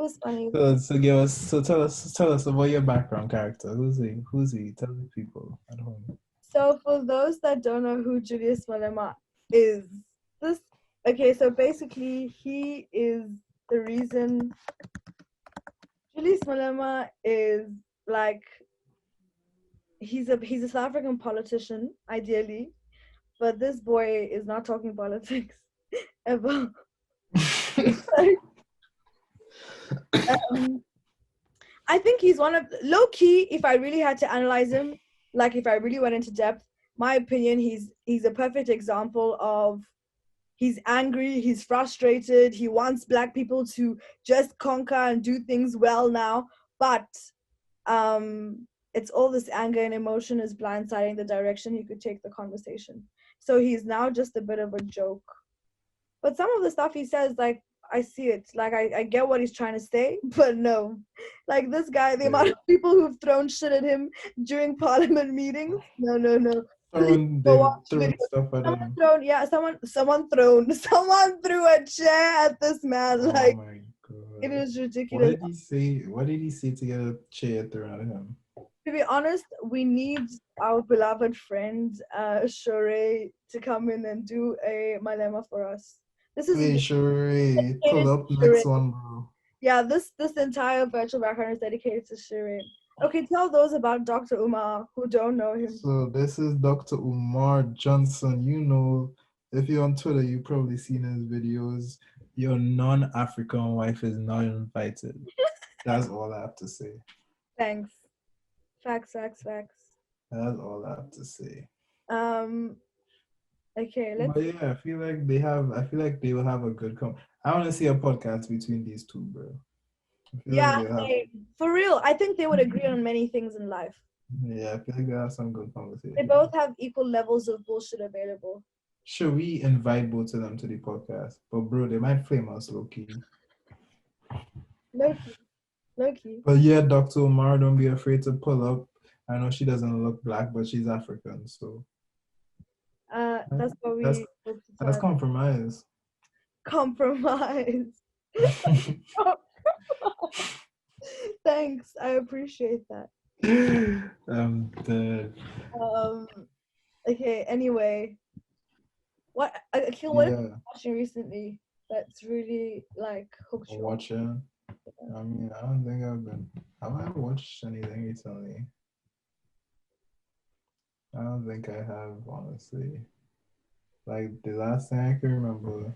was funny. So tell us about your background character. Who's he? Who's he? Tell the people at home. So for those that don't know who Julius Malema is, this okay, so basically he is the reason Julius Malema is like he's a South African politician, ideally, but this boy is not talking politics ever. I think he's one of low key. If I really had to analyze him, like if I really went into depth, my opinion, he's a perfect example of he's angry, he's frustrated, he wants Black people to just conquer and do things well now, but it's all this anger and emotion is blindsiding the direction he could take the conversation. So he's now just a bit of a joke. But some of the stuff he says, like, I see it. Like, I get what he's trying to say, but no. Like, this guy, the amount of people who've thrown shit at him during parliament meetings, no. They've thrown stuff at him. Someone threw a chair at this man. Oh like, my God. It is ridiculous. What did he say? What did he say to get a chair thrown at him? To be honest, we need our beloved friend, Shure, to come in and do a Malema for us. This is Hey, Shure, pull up Shure. next one, bro. Yeah, this entire virtual background is dedicated to Shure. Okay, tell those about Dr. Umar who don't know him. So this is Dr. Umar Johnson. You know, if you're on Twitter, you've probably seen his videos. Your non-African wife is not invited. That's all I have to say. Thanks. Facts. That's all I have to say. Okay, let's. But yeah, I feel like they will have a good I want to see a podcast between these two, bro. Yeah, for real. I think they would agree on many things in life. Yeah, I feel like they have some good conversation. They both have equal levels of bullshit available. Should we invite both of them to the podcast? But bro, they might flame us low-key. Low-key. But yeah, Dr. Umar, don't be afraid to pull up. I know she doesn't look Black, but she's African, so that's what we that's compromise. Compromise. Thanks, I appreciate that. Okay, anyway. What Akil, what have you watching recently that's really like hooked you? Watching? I mean, I don't think have I watched anything recently? I don't think I have, honestly. Like the last thing I can remember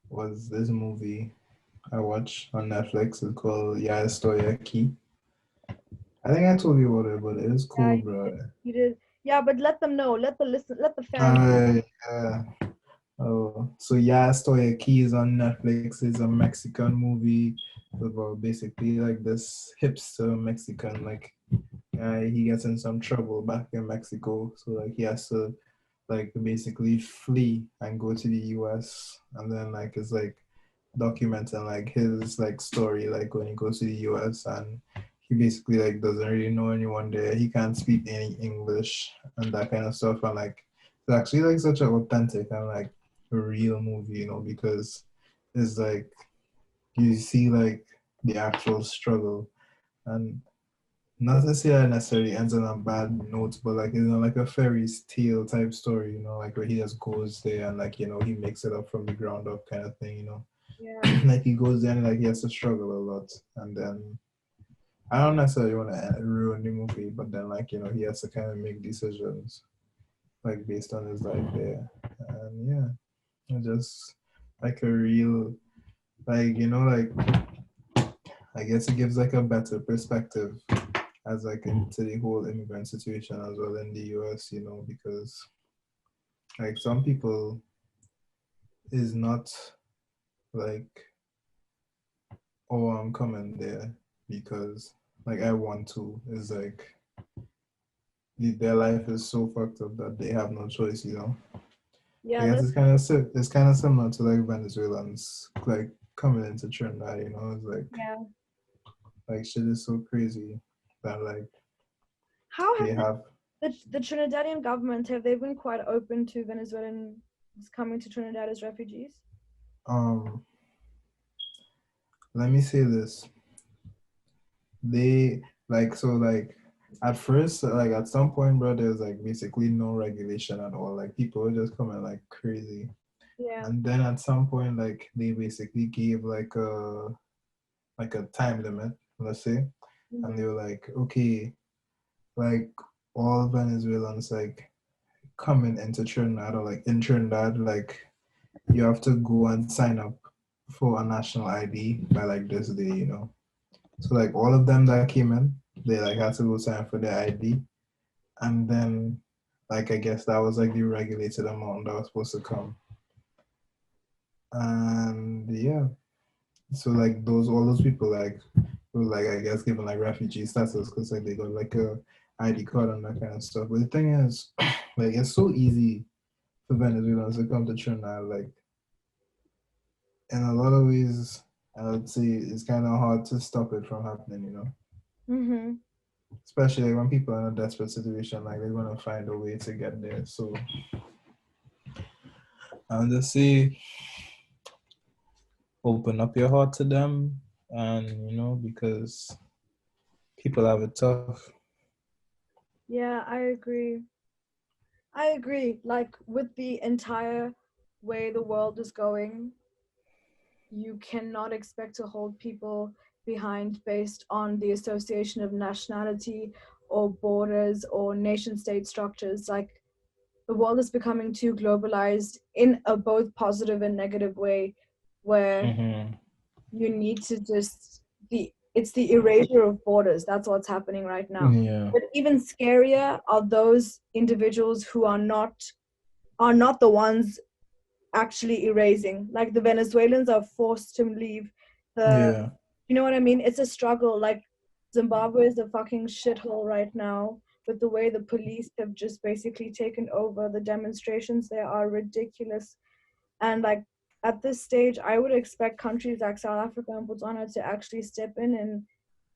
was this movie I watched on Netflix. It's called Estoy, Aqui. I think I told you about it, but it is cool, bro. You did. Yeah, but let them know. Let the fans know. Oh, so Estoy, Aqui is on Netflix. It's a Mexican movie about basically like this hipster Mexican, like he gets in some trouble back in Mexico, so like he has to like basically flee and go to the US, and then like it's like documenting like his like story, like when he goes to the US and he basically like doesn't really know anyone there. He can't speak any English and that kind of stuff, and like it's actually like such an authentic and like a real movie, you know, because it's like you see like the actual struggle, and not to say that necessarily ends on a bad note, but like, you know, like a fairy tale type story, you know, like where he just goes there and like, you know, he makes it up from the ground up kind of thing, you know. Yeah. Like he goes there and like he has to struggle a lot, and then I don't necessarily want to ruin the movie, but then like, you know, he has to kind of make decisions like based on his life there, and yeah, it's just like a real, like, you know, like I guess it gives like a better perspective as like into the whole immigrant situation as well in the US, you know, because like some people is not like, oh, I'm coming there because like I want to. It's like their life is so fucked up that they have no choice, you know. Yeah, I guess it's kind of similar to like Venezuelans like coming into Trinidad, you know. It's like like shit is so crazy that like how have the Trinidadian government, have they been quite open to Venezuelans coming to Trinidad as refugees? let me say this. They like at first, like at some point, bro, there's like basically no regulation at all. Like people were just coming like crazy. Yeah. And then at some point, like they basically gave like a time limit, let's say. And Hmm. they were like, okay, like all Venezuelans like coming into Trinidad or like in Trinidad, like you have to go and sign up for a national ID by like this day. So like all of them that came in, they like had to go sign for their ID. And then like I guess that was like the regulated amount that was supposed to come. And yeah. So like all those people like were like I guess given like refugee status because like they got like a ID card and that kind of stuff. But the thing is, like it's so easy for Venezuelans to come to Trinidad. Like in a lot of ways, I would say it's kind of hard to stop it from happening. Hmm. Especially like, when people are in a desperate situation, like they're gonna find a way to get there. So I'll just say, open up your heart to them, and because people have it tough. Yeah, I agree. I agree. Like with the entire way the world is going, you cannot expect to hold people behind based on the association of nationality or borders or nation state structures. Like the world is becoming too globalized in a both positive and negative way, where Mm-hmm. you need to just it's the erasure of borders. That's what's happening right now. Yeah, But even scarier are those individuals who are not the ones actually erasing. Like the Venezuelans are forced to leave the, yeah, you know what I mean? It's a struggle. Like Zimbabwe is a fucking shithole right now with the way the police have just basically taken over. The demonstrations there are ridiculous. And like at this stage, I would expect countries like South Africa and Botswana to actually step in and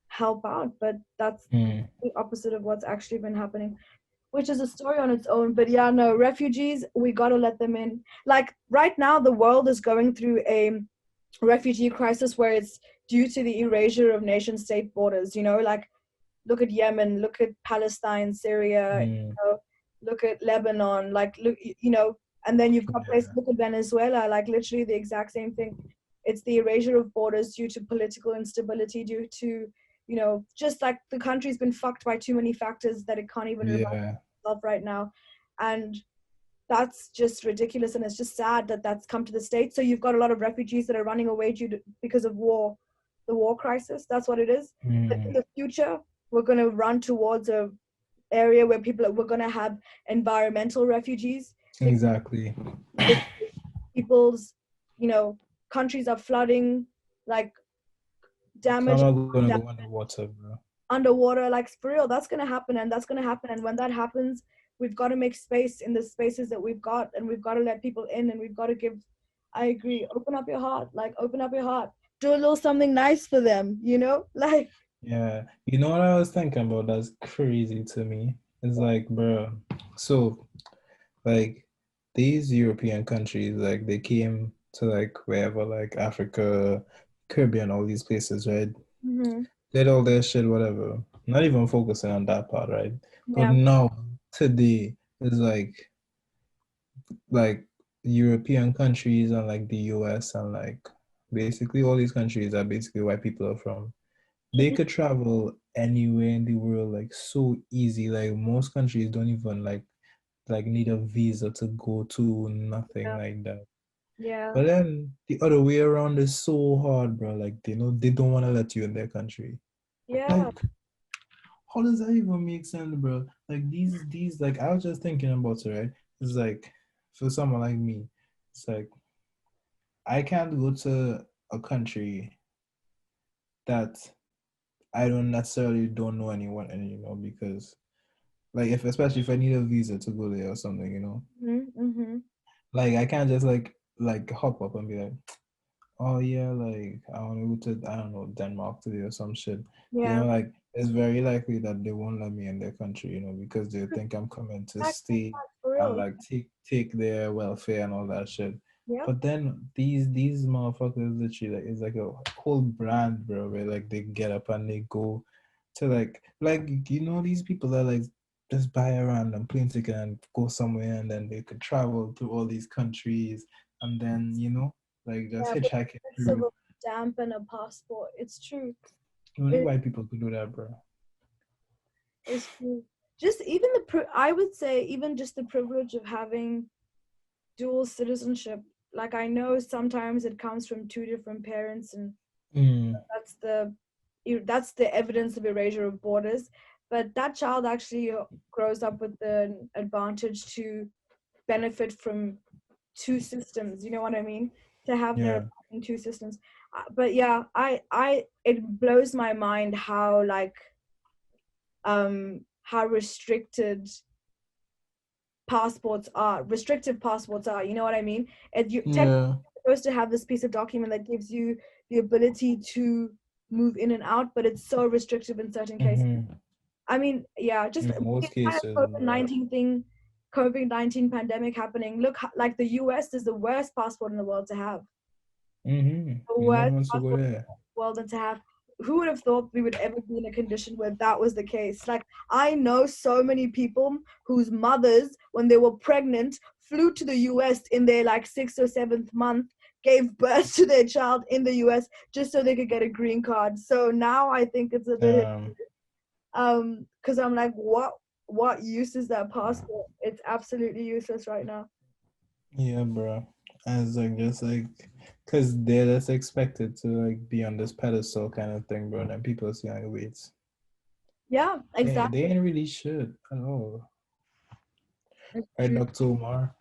help out. But that's mm. the opposite of what's actually been happening, which is a story on its own. But yeah, no, refugees, we gotta let them in. Like right now, the world is going through a refugee crisis where it's due to the erasure of nation state borders. Like look at Yemen, look at Palestine, Syria, Mm. look at Lebanon, like look, and then you've got places, Yeah, look at Venezuela, like literally the exact same thing. It's the erasure of borders due to political instability, due to just like the country's been fucked by too many factors that it can't even remind yeah, itself right now. And that's just ridiculous, and it's just sad that that's come to the States. So you've got a lot of refugees that are running away because of war, the war crisis. That's what it is. But in mm. the future, we're going to run towards a area where we're going to have environmental refugees, because Exactly. people's you know countries are flooding, like So I'm damage, not gonna go underwater, bro. underwater, like for real. That's going to happen, and that's going to happen. And when that happens, we've got to make space in the spaces that we've got, and we've got to let people in, and we've got to give. I agree, open up your heart, like open up your heart, do a little something nice for them, like Yeah, you know what I was thinking about? That's crazy to me. It's like, bro, so like these European countries, like they came to like wherever, like Africa, Caribbean, all these places, right? hmm. Did all their shit, whatever. Not even focusing on that part, right? But Yeah. now today is like European countries and like the US and like basically all these countries are basically where people are from. They could travel anywhere in the world like so easy. Like most countries don't even like need a visa to go to, nothing Yeah. like that. Yeah. But then the other way around is so hard, bro. Like they know they don't want to let you in their country. Yeah. Like how does that even make sense, bro? Like these like I was just thinking about it, right? It's like for someone like me, it's like I can't go to a country that I don't necessarily don't know anyone anymore because like if especially if I need a visa to go there or something. Mm-hmm. Like I can't just like hop up and be like, oh yeah, like I want to go to I don't know Denmark today or some shit. Yeah. Like it's very likely that they won't let me in their country, because they think I'm coming to Fact, stay for and real. like take their welfare and all that shit. Yeah. But then these motherfuckers literally like it's like a whole brand, bro. Where like they get up and they go to like these people that like just buy a random plane ticket and go somewhere and then they could travel to all these countries and then like just Yeah, but hitchhike it it's of through. a stamp and a passport. It's true. Only It, white people could do that, bro. it's true. Just even I would say even just the privilege of having dual citizenship. Like I know sometimes it comes from two different parents, and Mm, that's the that's the evidence of erasure of borders. But that child actually grows up with the advantage to benefit from two systems. You know what I mean? To have their yeah. in two systems. But yeah, it blows my mind how restrictive passports are. You know what I mean? You technically Yeah. supposed to have this piece of document that gives you the ability to move in and out, but it's so restrictive in certain cases. Mm-hmm. I mean, yeah, just In the most entire cases, COVID bro. 19 thing, COVID-19 pandemic happening. Look, like the US is the worst passport in the world to have. Mm-hmm. The No one worst wants to go passport there. world and to have. Who would have thought we would ever be in a condition where that was the case? Like, I know so many people whose mothers, when they were pregnant, flew to the US in their like 6th or 7th month, gave birth to their child in the US just so they could get a green card. So now I think it's a bit Um, because I'm like, what use is that passport? It's absolutely useless right now. yeah, bro. As like just like, cause they're just expected to like be on this pedestal kind of thing, bro. And people see like, wait, Yeah, they exactly. ain't really should at all. It's Right, true. Dr. Umar?